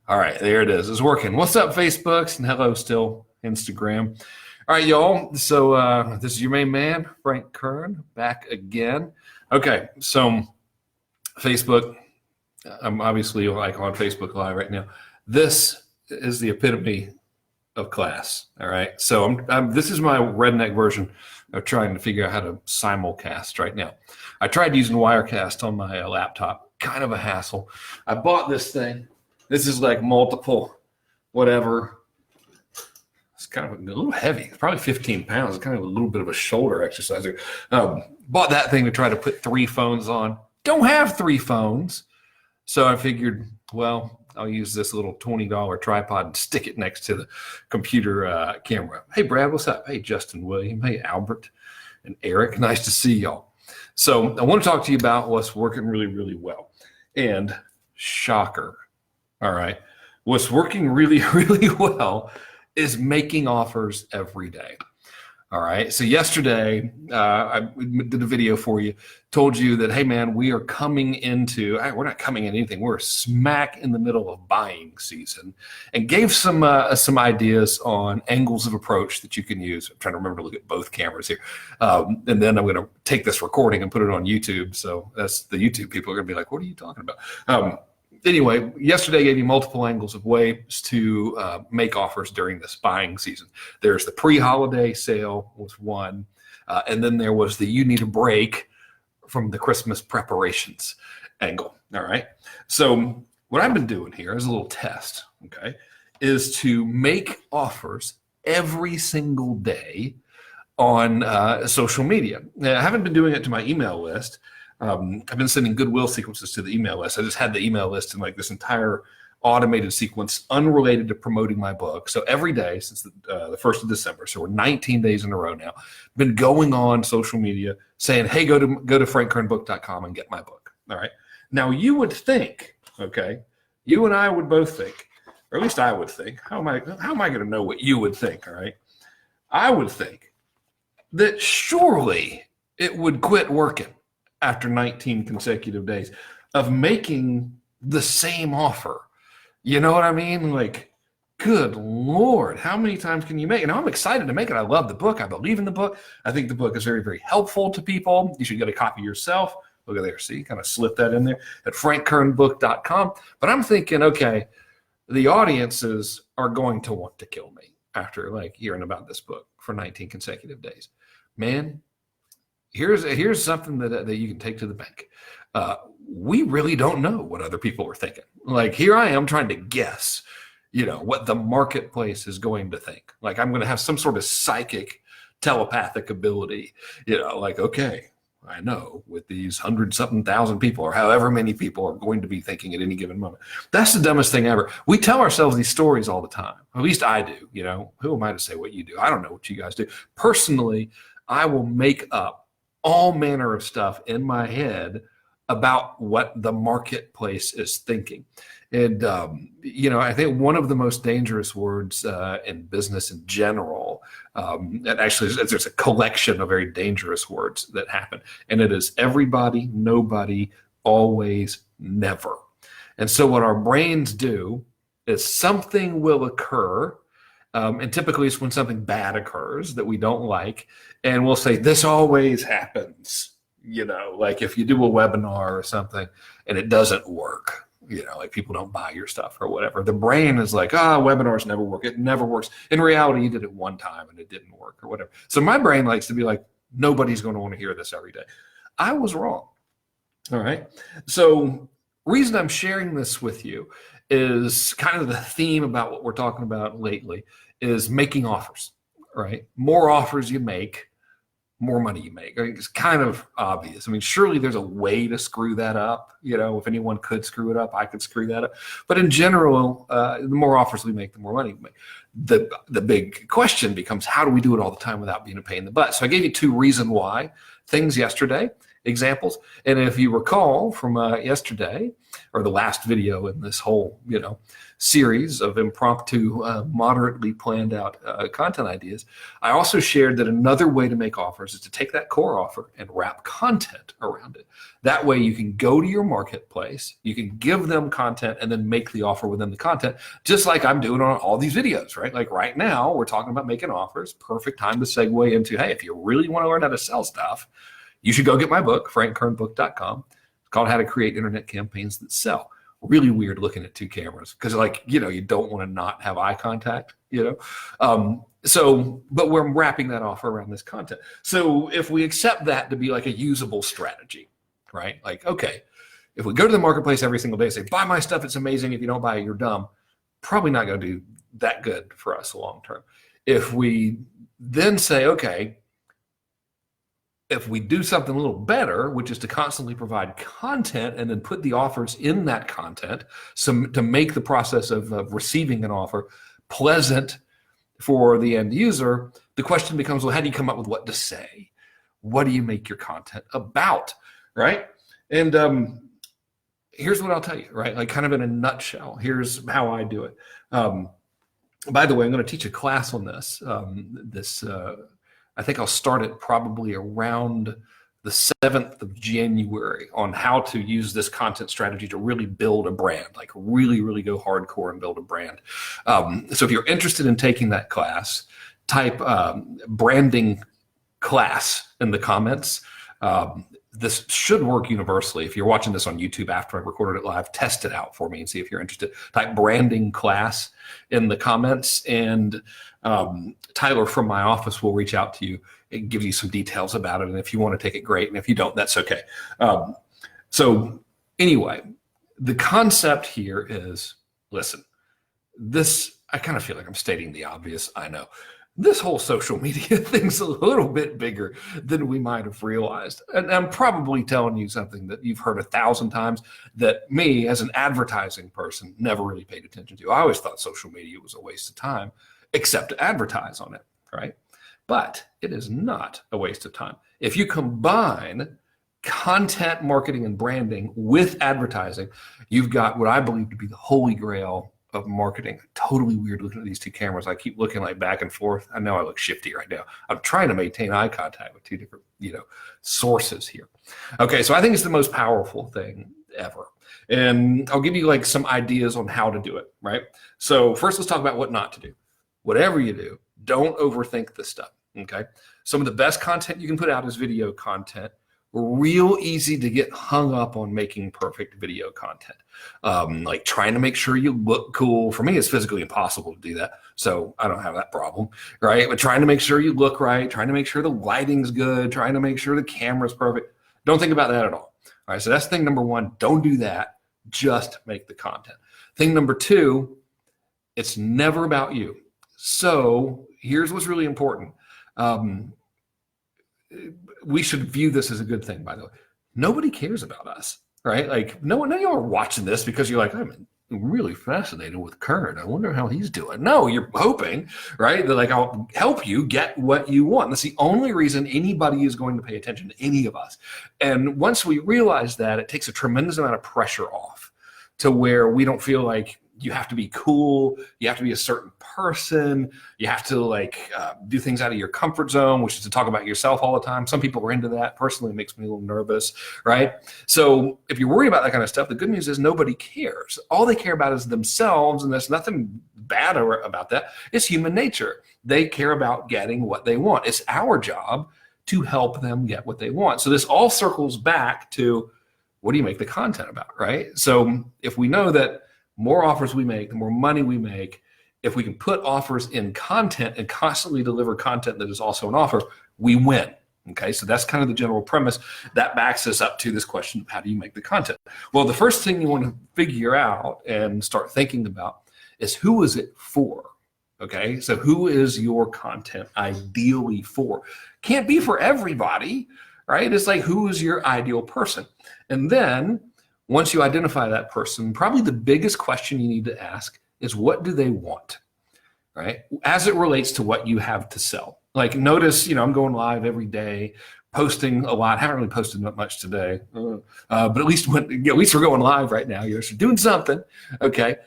All right, there it is. It's working. What's up, Facebooks, and hello, still Instagram. All right, y'all. So this is your main man, frank+kern, back again. Okay, so Facebook. I'm obviously like on Facebook Live right now. This is the epitome of class. All right, so this is my redneck version of trying to figure out how to simulcast right now. I tried using Wirecast on my laptop. Kind of a hassle. I bought this thing. This is like multiple, whatever. It's kind of a little heavy. It's probably 15 pounds. It's kind of a little bit of a shoulder exerciser. Bought that thing to try to put 3 phones on. Don't have 3 phones. So I figured, well, I'll use this little $20 tripod and stick it next to the computer camera. Hey, Brad, what's up? Hey, Justin William. Hey, Albert and Eric. Nice to see y'all. So I want to talk to you about what's working really, really well. And shocker. All right. What's working really, really well is making offers every day. All right. So yesterday, I did a video for you, told you that, hey, man, we are coming into, we're not coming in anything. We're smack in the middle of buying season, and gave some ideas on angles of approach that you can use. I'm trying to remember to look at both cameras here. And then I'm going to take this recording and put it on YouTube. So that's the YouTube people are going to be like, what are you talking about? Anyway, yesterday I gave you multiple angles of ways to make offers during this buying season. There's the pre-holiday sale was one, and then there was the you need a break from the Christmas preparations angle. All right. So what I've been doing here is a little test, okay, is to make offers every single day on social media. Now, I haven't been doing it to my email list. I've been sending goodwill sequences to the email list. I just had the email list in like this entire automated sequence unrelated to promoting my book. So every day since the 1st of December, so we're 19 days in a row now, been going on social media saying, hey, go to frank+kernbook.com and get my book. All right. Now you would think, okay, you and I would both think, or at least I would think, how am I going to know what you would think? All right. I would think that surely it would quit working after 19 consecutive days of making the same offer. You know what I mean? Like, good Lord, how many times can you make it? And I'm excited to make it. I love the book. I believe in the book. I think the book is very, very helpful to people. You should get a copy yourself. Look at there. See, kind of slip that in there at frank+kernbook.com. But I'm thinking, okay, the audiences are going to want to kill me after like hearing about this book for 19 consecutive days. Man, here's something that you can take to the bank. We really don't know what other people are thinking. Like, here I am trying to guess, what the marketplace is going to think. Like, I'm going to have some sort of psychic telepathic ability, like, okay, I know what these 100-something thousand people or however many people are going to be thinking at any given moment. That's the dumbest thing ever. We tell ourselves these stories all the time. At least I do. Who am I to say what you do? I don't know what you guys do. Personally, I will make up all manner of stuff in my head about what the marketplace is thinking. And, I think one of the most dangerous words in business in general, and actually there's a collection of very dangerous words that happen, and it is everybody, nobody, always, never. And so what our brains do is something will occur, and typically it's when something bad occurs that we don't like, and we'll say, this always happens. Like if you do a webinar or something and it doesn't work, like people don't buy your stuff or whatever. The brain is like, webinars never work. It never works. In reality, you did it one time and it didn't work or whatever. So my brain likes to be like, nobody's going to want to hear this every day. I was wrong. All right. So reason I'm sharing this with you is kind of the theme about what we're talking about lately is making offers, right? More offers you make, more money you make. It's kind of obvious. I mean, surely there's a way to screw that up. If anyone could screw it up, I could screw that up. But in general, the more offers we make, the more money we make. The big question becomes, how do we do it all the time without being a pain in the butt? So I gave you 2 reasons why things yesterday, examples. And if you recall from yesterday, or the last video in this whole, series of impromptu, moderately planned out content ideas, I also shared that another way to make offers is to take that core offer and wrap content around it. That way you can go to your marketplace, you can give them content, and then make the offer within the content, just like I'm doing on all these videos, right? Like right now, we're talking about making offers. Perfect time to segue into, hey, if you really want to learn how to sell stuff, you should go get my book, frank+kernbook.com. It's called How to Create Internet Campaigns That Sell. Really weird looking at two cameras because, you don't want to not have eye contact, but we're wrapping that offer around this content. So if we accept that to be like a usable strategy, right? Like, okay, if we go to the marketplace every single day and say, buy my stuff, it's amazing. If you don't buy it, you're dumb. Probably not going to do that good for us long term. If we then say, okay, if we do something a little better, which is to constantly provide content and then put the offers in that content, so to make the process of receiving an offer pleasant for the end user, the question becomes, well, how do you come up with what to say? What do you make your content about, right? And here's what I'll tell you, right? Like kind of in a nutshell, here's how I do it. By the way, I'm going to teach a class on this. I think I'll start it probably around the 7th of January on how to use this content strategy to really build a brand, like really, really go hardcore and build a brand. So if you're interested in taking that class, type branding class in the comments. This should work universally. If you're watching this on YouTube after I recorded it live, test it out for me and see if you're interested. Type branding class in the comments, and Tyler from my office will reach out to you and give you some details about it. And if you want to take it, great. And if you don't, that's okay. So anyway, the concept here is, listen, I kind of feel like I'm stating the obvious, I know. This whole social media thing's a little bit bigger than we might have realized. And I'm probably telling you something that you've heard 1,000 times that me, as an advertising person, never really paid attention to. I always thought social media was a waste of time, except to advertise on it, right? But it is not a waste of time. If you combine content marketing and branding with advertising, you've got what I believe to be the holy grail of marketing. Totally weird looking at these two cameras. I keep looking like back and forth. I know I look shifty right now. I'm trying to maintain eye contact with two different, sources here. Okay, so I think it's the most powerful thing ever. And I'll give you like some ideas on how to do it, right? So first, let's talk about what not to do. Whatever you do, don't overthink this stuff, okay? Some of the best content you can put out is video content. Real easy to get hung up on making perfect video content. Like trying to make sure you look cool. For me, it's physically impossible to do that. So I don't have that problem, right? But trying to make sure you look right, trying to make sure the lighting's good, trying to make sure the camera's perfect. Don't think about that at all. All right, so that's thing number one. Don't do that. Just make the content. Thing number two, it's never about you. So here's what's really important. We should view this as a good thing, by the way. Nobody cares about us, right? Like none of you are watching this because you're like, I'm really fascinated with Kern. I wonder how he's doing. No, you're hoping, right? That I'll help you get what you want. That's the only reason anybody is going to pay attention to any of us. And once we realize that, it takes a tremendous amount of pressure off to where we don't feel like you have to be cool, you have to be a certain person, you have to do things out of your comfort zone, which is to talk about yourself all the time. Some people are into that. Personally, it makes me a little nervous, right? So if you're worried about that kind of stuff, the good news is nobody cares. All they care about is themselves, and there's nothing bad about that. It's human nature. They care about getting what they want. It's our job to help them get what they want. So this all circles back to, what do you make the content about, right? So if we know that more offers we make, the more money we make, if we can put offers in content and constantly deliver content that is also an offer, we win. Okay, so that's kind of the general premise. That backs us up to this question of how do you make the content? Well, the first thing you want to figure out and start thinking about is, who is it for? Okay, so who is your content ideally for? Can't be for everybody, right? It's like, who is your ideal person? And then once you identify that person, probably the biggest question you need to ask is, what do they want, right? As it relates to what you have to sell. Like notice, I'm going live every day posting a lot. Haven't really posted much today, but at least we're going live right now. You're doing something, okay?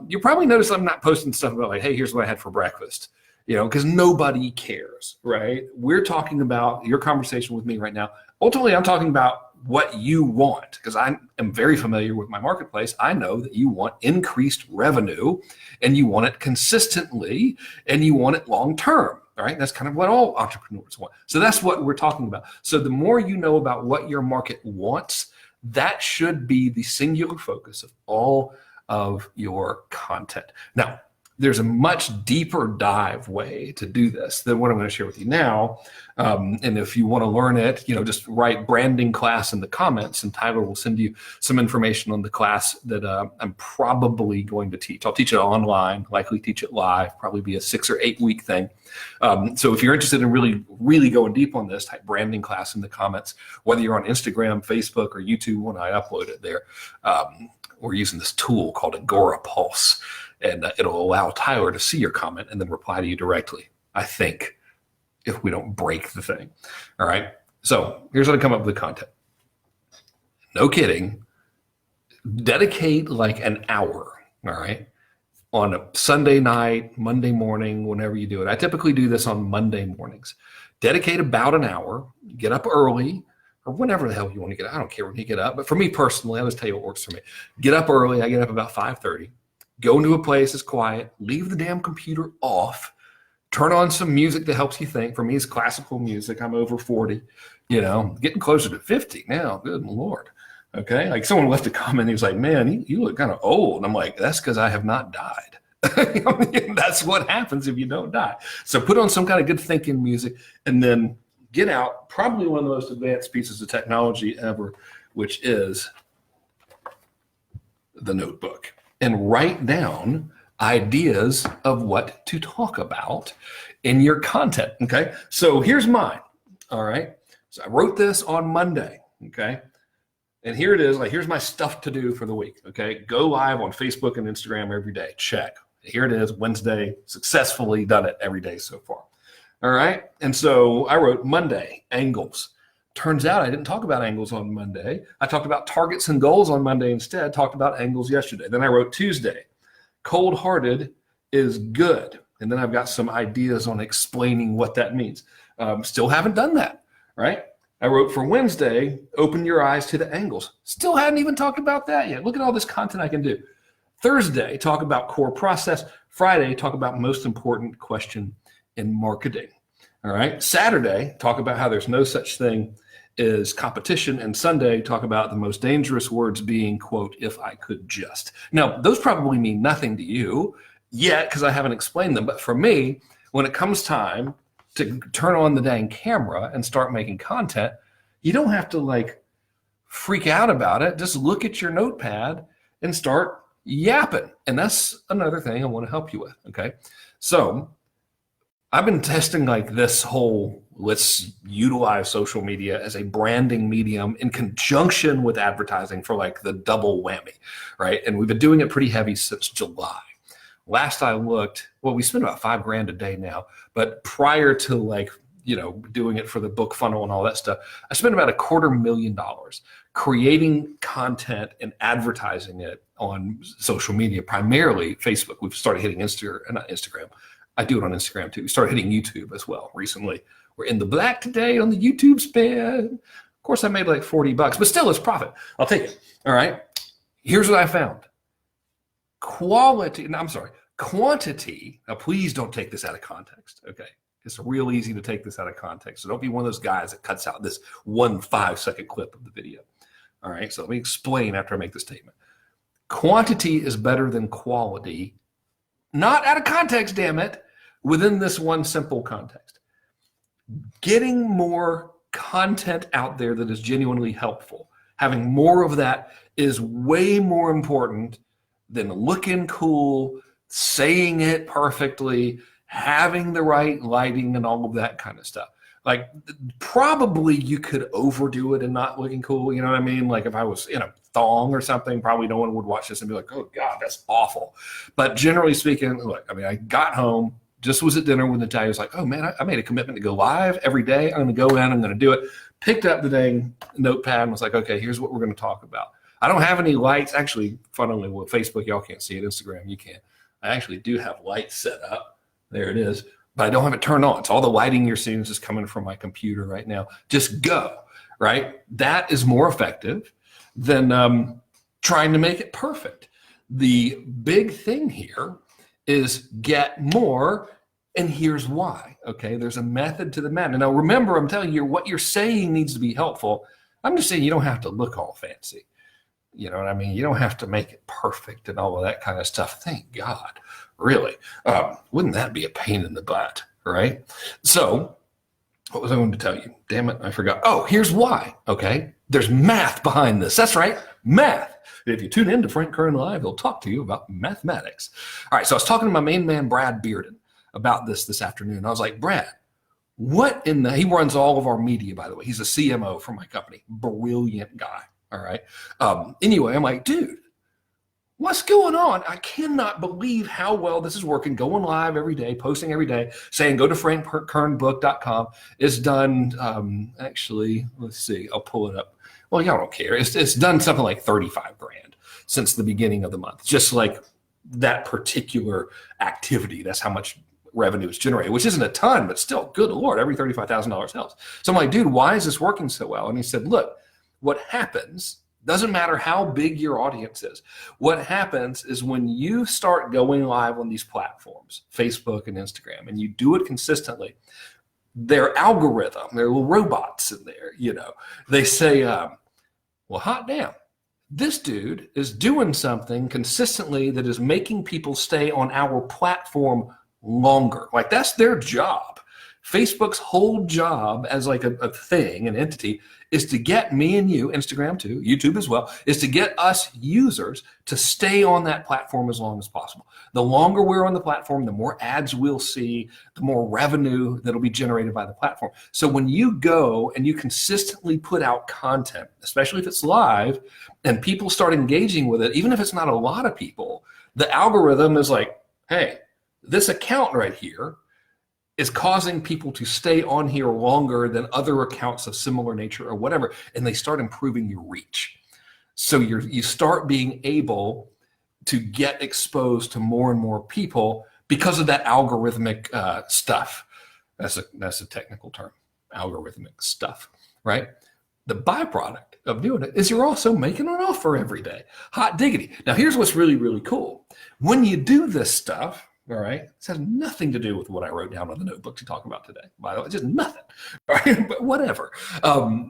You probably notice I'm not posting stuff about like, hey, here's what I had for breakfast, because nobody cares, right? We're talking about your conversation with me right now. Ultimately, I'm talking about what you want, because I am very familiar with my marketplace. I know that you want increased revenue, and you want it consistently, and you want it long term. All right, that's kind of what all entrepreneurs want. So that's what we're talking about. So the more you know about what your market wants, that should be the singular focus of all of your content. Now, there's a much deeper dive way to do this than what I'm going to share with you now. And if you want to learn it, just write branding class in the comments, and Tyler will send you some information on the class that I'm probably going to teach. I'll teach it online, likely teach it live, probably be a 6 or 8 week thing. So if you're interested in really, really going deep on this, type branding class in the comments, whether you're on Instagram, Facebook, or YouTube when I upload it there. We're using this tool called Agora Pulse. And it'll allow Tyler to see your comment and then reply to you directly, I think, if we don't break the thing. All right. So here's how to come up with the content. No kidding. Dedicate like an hour, all right, on a Sunday night, Monday morning, whenever you do it. I typically do this on Monday mornings. Dedicate about an hour, get up early, or whenever the hell you want to get up. I don't care when you get up. But for me personally, I'll just tell you what works for me. Get up early. I get up about 5:30. Go into a place that's quiet, leave the damn computer off, turn on some music that helps you think. For me, it's classical music. I'm over 40, getting closer to 50 now. Good Lord. Okay. Like someone left a comment. He was like, man, you look kind of old. And I'm like, that's because I have not died. That's what happens if you don't die. So put on some kind of good thinking music and then get out probably one of the most advanced pieces of technology ever, which is the notebook. And write down ideas of what to talk about in your content, okay? So here's mine, all right? So I wrote this on Monday, okay? And here it is, like here's my stuff to do for the week, okay? Go live on Facebook and Instagram every day, check. Here it is, Wednesday, successfully done it every day so far, all right? And so I wrote Monday, angles. Turns out I didn't talk about angles on Monday. I talked about targets and goals on Monday instead, talked about angles yesterday. Then I wrote Tuesday, cold-hearted is good. And then I've got some ideas on explaining what that means. Still haven't done that, right? I wrote for Wednesday, open your eyes to the angles. Still hadn't even talked about that yet. Look at all this content I can do. Thursday, talk about core process. Friday, talk about most important question in marketing. All right. Saturday, talk about how there's no such thing as competition. And Sunday, talk about the most dangerous words being, quote, if I could just. Now, those probably mean nothing to you yet because I haven't explained them. But for me, when it comes time to turn on the dang camera and start making content, you don't have to freak out about it. Just look at your notepad and start yapping. And that's another thing I want to help you with. Okay. So I've been testing this whole let's utilize social media as a branding medium in conjunction with advertising for the double whammy, right? And we've been doing it pretty heavy since July. Last I looked, well, we spend about $5,000 a day now, but prior to doing it for the book funnel and all that stuff, I spent about $250,000 creating content and advertising it on social media, primarily Facebook. We've started hitting not Instagram. I do it on Instagram too. We started hitting YouTube as well recently. We're in the black today on the YouTube spin. Of course, I made $40, but still it's profit. I'll take it. All right. Here's what I found. Quantity. Now, please don't take this out of context. Okay. It's real easy to take this out of context. So don't be one of those guys that cuts out this 1 5-second clip of the video. All right. So let me explain after I make the statement. Quantity is better than quality. Not out of context, damn it. Within this one simple context. Getting more content out there that is genuinely helpful, having more of that is way more important than looking cool, saying it perfectly, having the right lighting and all of that kind of stuff. Probably you could overdo it and not looking cool. You know what I mean? If I was in a thong or something, probably no one would watch this and be like, oh God, that's awful. But generally speaking, I got home, just was at dinner with Natalia. Was like, oh man, I made a commitment to go live every day. I'm going to go in, I'm going to do it. picked up the dang notepad and was like, okay, here's what we're going to talk about. I don't have any lights. Actually, funnily, with Facebook, y'all can't see it. Instagram, you can. I actually do have lights set up. There it is. But I don't have it turned on. So all the lighting you're seeing is just coming from my computer right now. Just go, right? That is more effective than trying to make it perfect. The big thing here is get more, and here's why, okay? There's a method to the madness. Now, remember, I'm telling you, what you're saying needs to be helpful. I'm just saying you don't have to look all fancy. You know what I mean? You don't have to make it perfect and all of that kind of stuff. Thank God, really. Wouldn't that be a pain in the butt, right? So what was I going to tell you? Damn it, I forgot. Oh, here's why, okay? There's math behind this. That's right, math. If you tune in to Frank Kern Live, he'll talk to you about mathematics. All right, so I was talking to my main man, Brad Bearden, about this afternoon. I was like, Brad, what in the, he runs all of our media, by the way. He's a CMO for my company. Brilliant guy, all right? Anyway, I'm like, dude, what's going on? I cannot believe how well this is working, going live every day, posting every day, saying go to frank+kernbook.com. It's done, actually, let's see, I'll pull it up. Well, y'all don't care. It's done something like 35 grand since the beginning of the month, just like that particular activity. That's how much revenue is generated, which isn't a ton, but still, good Lord, every $35,000 helps. So I'm like, dude, why is this working so well? And he said, look, what happens, doesn't matter how big your audience is. What happens is when you start going live on these platforms, Facebook and Instagram, and you do it consistently, their algorithm, their little robots in there, you know, they say, well, hot damn, this dude is doing something consistently that is making people stay on our platform longer. Like, that's their job. Facebook's whole job as like a thing, an entity, is to get me and you, Instagram too, YouTube as well, is to get us users to stay on that platform as long as possible. The longer we're on the platform, the more ads we'll see, the more revenue that'll be generated by the platform. So when you go and you consistently put out content, especially if it's live, and people start engaging with it, even if it's not a lot of people, the algorithm is like, hey, this account right here is causing people to stay on here longer than other accounts of similar nature or whatever, and they start improving your reach. So you start being able to get exposed to more and more people because of that algorithmic stuff. That's a technical term, algorithmic stuff, right? The byproduct of doing it is you're also making an offer every day. Hot diggity. Now, here's what's really, really cool. When you do this stuff, all right, this has nothing to do with what I wrote down on the notebook to talk about today, by the way, just nothing, all right? But whatever.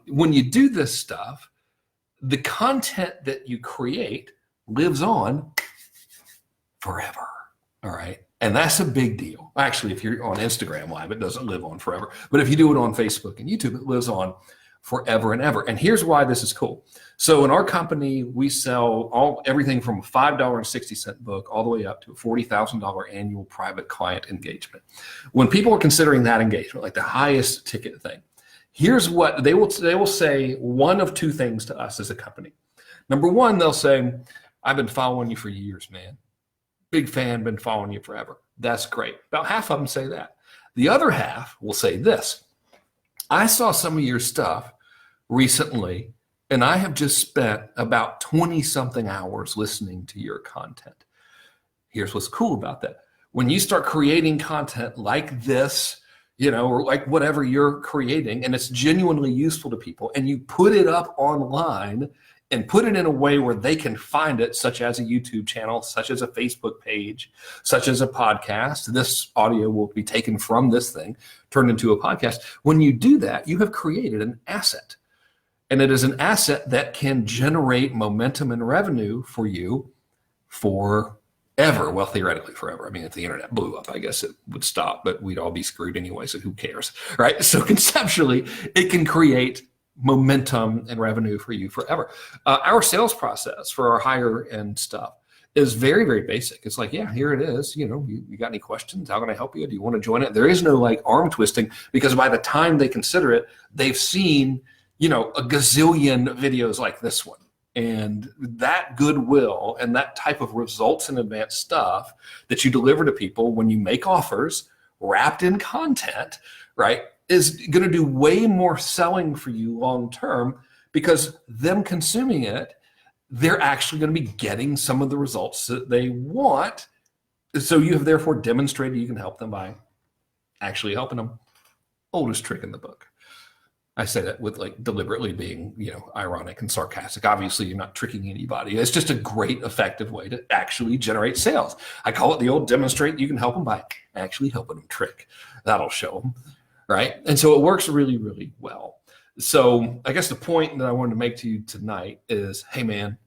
When you do this stuff, the content that you create lives on forever, all right? And that's a big deal. Actually, if you're on Instagram Live, it doesn't live on forever. But if you do it on Facebook and YouTube, it lives on forever and ever. And here's why this is cool. So in our company, we sell everything from a $5.60 book all the way up to a $40,000 annual private client engagement. When people are considering that engagement, like the highest ticket thing, here's what they will say one of two things to us as a company. Number one, they'll say, I've been following you for years, man. Big fan, been following you forever. That's great. About half of them say that. The other half will say this. I saw some of your stuff recently, and I have just spent about 20-something hours listening to your content. Here's what's cool about that. When you start creating content like this, you know, or like whatever you're creating, and it's genuinely useful to people, and you put it up online and put it in a way where they can find it, such as a YouTube channel, such as a Facebook page, such as a podcast. This audio will be taken from this thing, turned into a podcast. When you do that, you have created an asset. And it is an asset that can generate momentum and revenue for you forever. Well, theoretically forever. I mean, if the internet blew up, I guess it would stop, but we'd all be screwed anyway, so who cares, right? So conceptually, it can create momentum and revenue for you forever. Our sales process for our higher end stuff is very, very basic. It's like, yeah, here it is. You know, you got any questions? How can I help you? Do you want to join it? There is no like arm twisting, because by the time they consider it, they've seen, you know, a gazillion videos like this one. And that goodwill and that type of results in advance stuff that you deliver to people when you make offers wrapped in content, right? is going to do way more selling for you long term, because them consuming it, they're actually going to be getting some of the results that they want. So you have therefore demonstrated you can help them by actually helping them. Oldest trick in the book. I say that with like deliberately being, ironic and sarcastic. Obviously, you're not tricking anybody. It's just a great, effective way to actually generate sales. I call it the old demonstrate you can help them by actually helping them trick. That'll show them, right? And so it works really, really well. So I guess the point that I wanted to make to you tonight is, hey, man,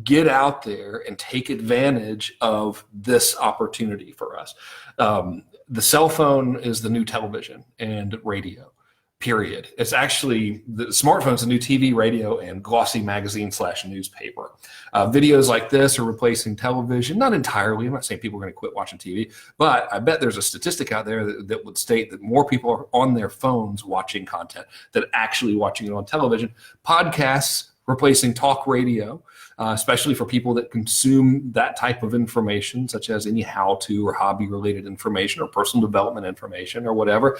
get out there and take advantage of this opportunity for us. The cell phone is the new television and radio. Period. It's actually, the smartphone's a new TV, radio, and glossy magazine / newspaper. Videos like this are replacing television, not entirely. I'm not saying people are going to quit watching TV, but I bet there's a statistic out there that would state that more people are on their phones watching content than actually watching it on television. Podcasts replacing talk radio, especially for people that consume that type of information, such as any how-to or hobby-related information or personal development information or whatever.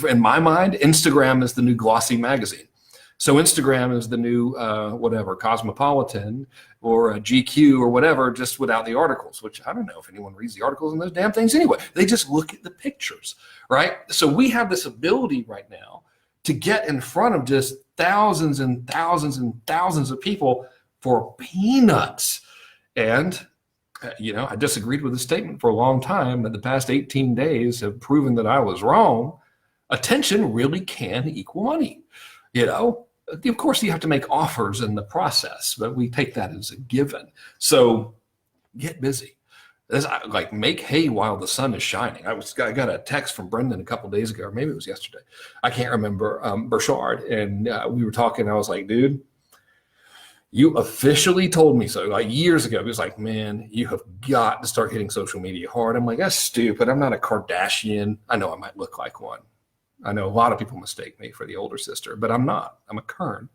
In my mind, Instagram is the new glossy magazine. So Instagram is the new Cosmopolitan or GQ or whatever, just without the articles, which I don't know if anyone reads the articles in those damn things anyway. They just look at the pictures, right? So we have this ability right now to get in front of just thousands and thousands and thousands of people for peanuts. And, I disagreed with the statement for a long time, but the past 18 days have proven that I was wrong. Attention really can equal money. Of course, you have to make offers in the process, but we take that as a given. So get busy. Like, make hay while the sun is shining. I got a text from Brendan a couple days ago, or maybe it was yesterday. I can't remember, Burchard. And we were talking. I was like, dude, you officially told me so, like years ago. He was like, man, you have got to start hitting social media hard. I'm like, that's stupid. I'm not a Kardashian. I know I might look like one. I know a lot of people mistake me for the older sister, but I'm not. I'm a Kern.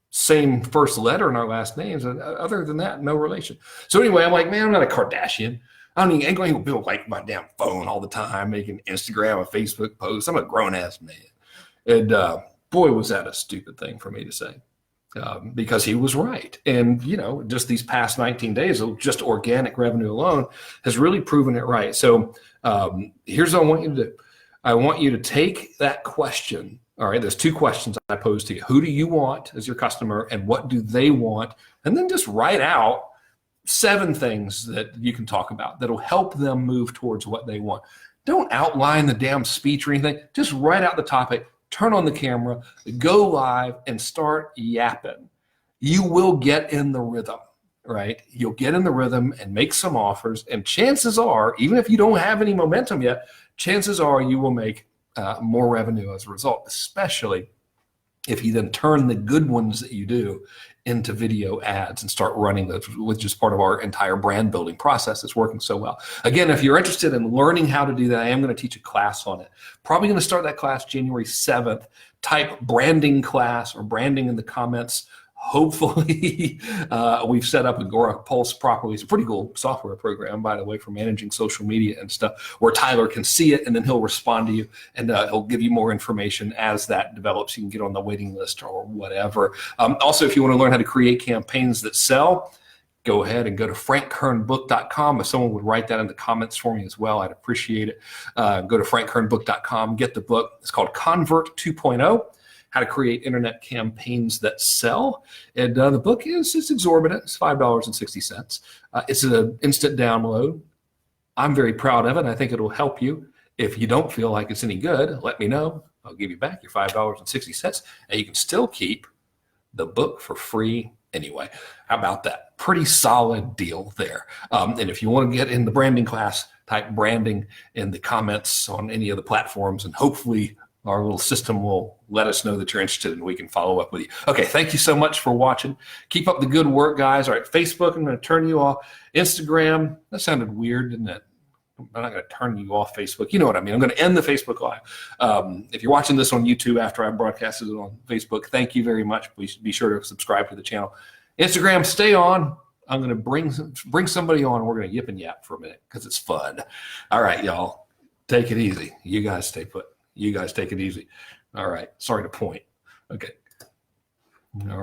Same first letter in our last names. Other than that, no relation. So anyway, I'm like, man, I'm not a Kardashian. I ain't going to build like my damn phone all the time, making Instagram and Facebook posts. I'm a grown-ass man. And boy, was that a stupid thing for me to say. Because he was right. And, just these past 19 days of just organic revenue alone has really proven it right. So here's what I want you to do. I want you to take that question. All right, there's 2 questions I pose to you. Who do you want as your customer, and what do they want? And then just write out 7 things that you can talk about that'll help them move towards what they want. Don't outline the damn speech or anything. Just write out the topic, turn on the camera, go live, and start yapping. You will get in the rhythm, right? You'll get in the rhythm and make some offers, and chances are, even if you don't have any momentum yet, chances are you will make more revenue as a result, especially if you then turn the good ones that you do into video ads and start running those, which is part of our entire brand building process that's working so well. Again, if you're interested in learning how to do that, I am going to teach a class on it. Probably going to start that class January 7th. Type branding class or branding in the comments. Hopefully, we've set up Agora Pulse properly. It's a pretty cool software program, by the way, for managing social media and stuff, where Tyler can see it and then he'll respond to you, and he'll give you more information as that develops. You can get on the waiting list or whatever. Also, if you want to learn how to create campaigns that sell, go ahead and go to frank+kernbook.com. If someone would write that in the comments for me as well, I'd appreciate it. Go to frank+kernbook.com, get the book. It's called Convert 2.0. How to create internet campaigns that sell. And the book is exorbitant. It's $5.60. It's an instant download. I'm very proud of it. I think it'll help you. If you don't feel like it's any good, let me know. I'll give you back your $5.60, and you can still keep the book for free anyway. How about that? Pretty solid deal there. And if you want to get in the branding class, type branding in the comments on any of the platforms, and hopefully our little system will let us know that you're interested and we can follow up with you. Okay, thank you so much for watching. Keep up the good work, guys. All right, Facebook, I'm going to turn you off. Instagram, that sounded weird, didn't it? I'm not going to turn you off Facebook. You know what I mean. I'm going to end the Facebook Live. If you're watching this on YouTube after I broadcasted it on Facebook, thank you very much. Please be sure to subscribe to the channel. Instagram, stay on. I'm going to bring somebody on, and we're going to yip and yap for a minute because it's fun. All right, y'all. Take it easy. You guys stay put. You guys take it easy. All right. Sorry to point. Okay. All right.